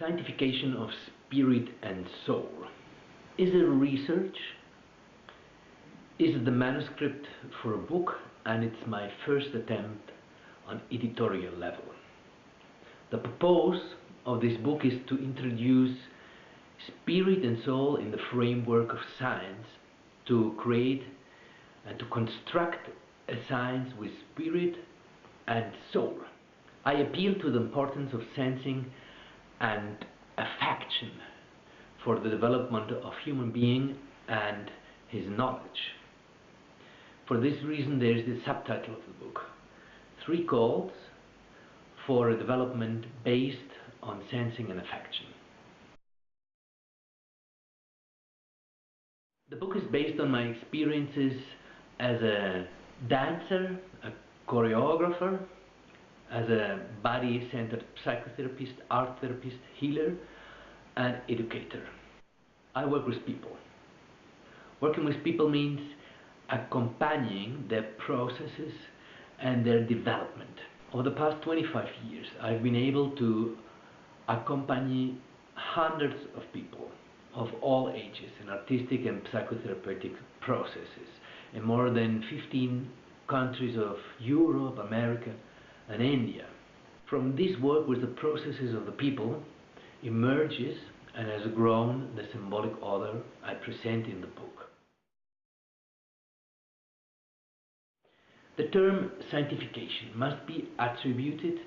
Scientification of Spirit and Soul. Is it research? Is it the manuscript for a book, and it's my first attempt on editorial level. The purpose of this book is to introduce spirit and soul in the framework of science, to create and to construct a science with spirit and soul. I appeal to the importance of sensing and affection for the development of human being and his knowledge. For this reason, there is the subtitle of the book, 3 calls for a development based on sensing and affection. The book is based on my experiences as a dancer, a choreographer, as a body-centered psychotherapist, art therapist, healer, and educator. I work with people. Working with people means accompanying their processes and their development. Over the past 25 years, I've been able to accompany hundreds of people of all ages in artistic and psychotherapeutic processes in more than 15 countries of Europe, America, and India. From this work with the processes of the people emerges and has grown the symbolic order I present in the book. The term scientification must be attributed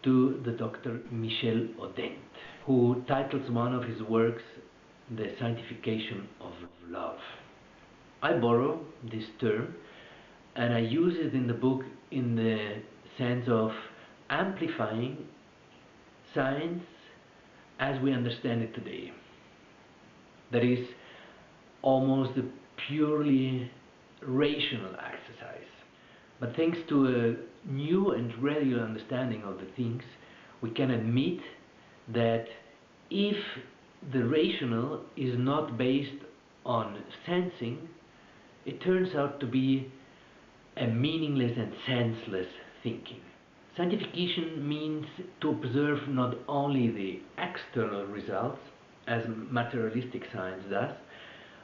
to the Dr. Michel Odent, who titles one of his works The Scientification of Love. I borrow this term and I use it in the book in the sense of amplifying science as we understand it today. That is almost a purely rational exercise. But thanks to a new and gradual understanding of the things, we can admit that if the rational is not based on sensing, it turns out to be a meaningless and senseless thinking. Scientification means to observe not only the external results, as materialistic science does,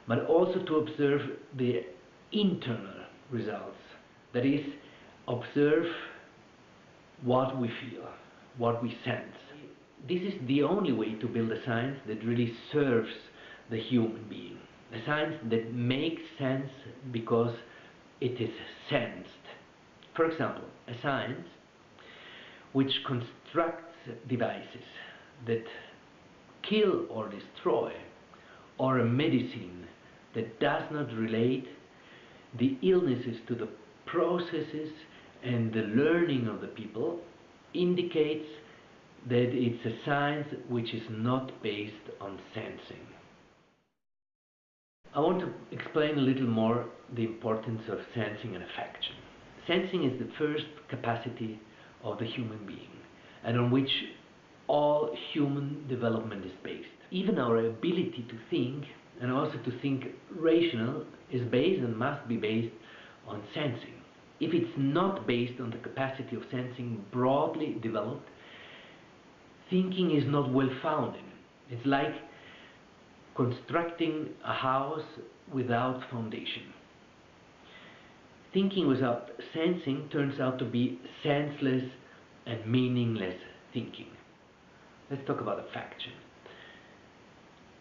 but also to observe the internal results. That is, observe what we feel, what we sense. This is the only way to build a science that really serves the human being. A science that makes sense because it is sensed. For example, a science which constructs devices that kill or destroy, or a medicine that does not relate the illnesses to the processes and the learning of the people, indicates that it's a science which is not based on sensing. I want to explain a little more the importance of sensing and affection. Sensing is the first capacity of the human being, and on which all human development is based. Even our ability to think, and also to think rational, is based and must be based on sensing. If it's not based on the capacity of sensing broadly developed, thinking is not well founded. It's like constructing a house without foundation. Thinking without sensing turns out to be senseless and meaningless thinking. Let's talk about affection.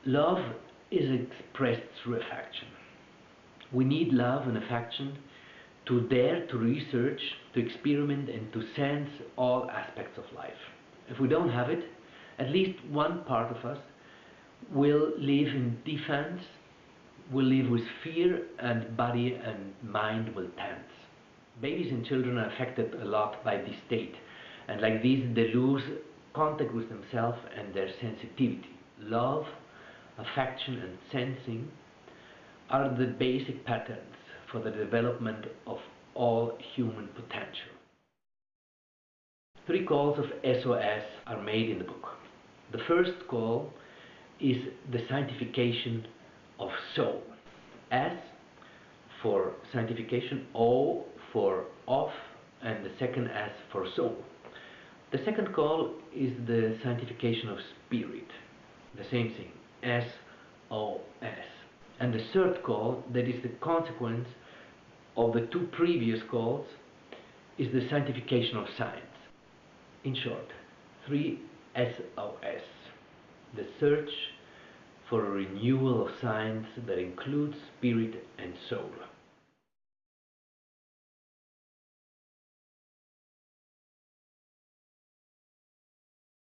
Love is expressed through affection. We need love and affection to dare to research, to experiment, and to sense all aspects of life. If we don't have it, at least one part of us will live in defense, will live with fear, and body and mind will tense. Babies and children are affected a lot by this state, and like this they lose contact with themselves and their sensitivity. Love, affection, and sensing are the basic patterns for the development of all human potential. 3 calls of SOS are made in the book. The first call is the scientification of soul. S for scientification, O for off, and the second S for soul. The second call is the Scientification of Spirit, the same thing, SOS. And the third call, that is the consequence of the two previous calls, is the Scientification of Science. In short, 3 SOS, the search for a renewal of science that includes spirit and soul.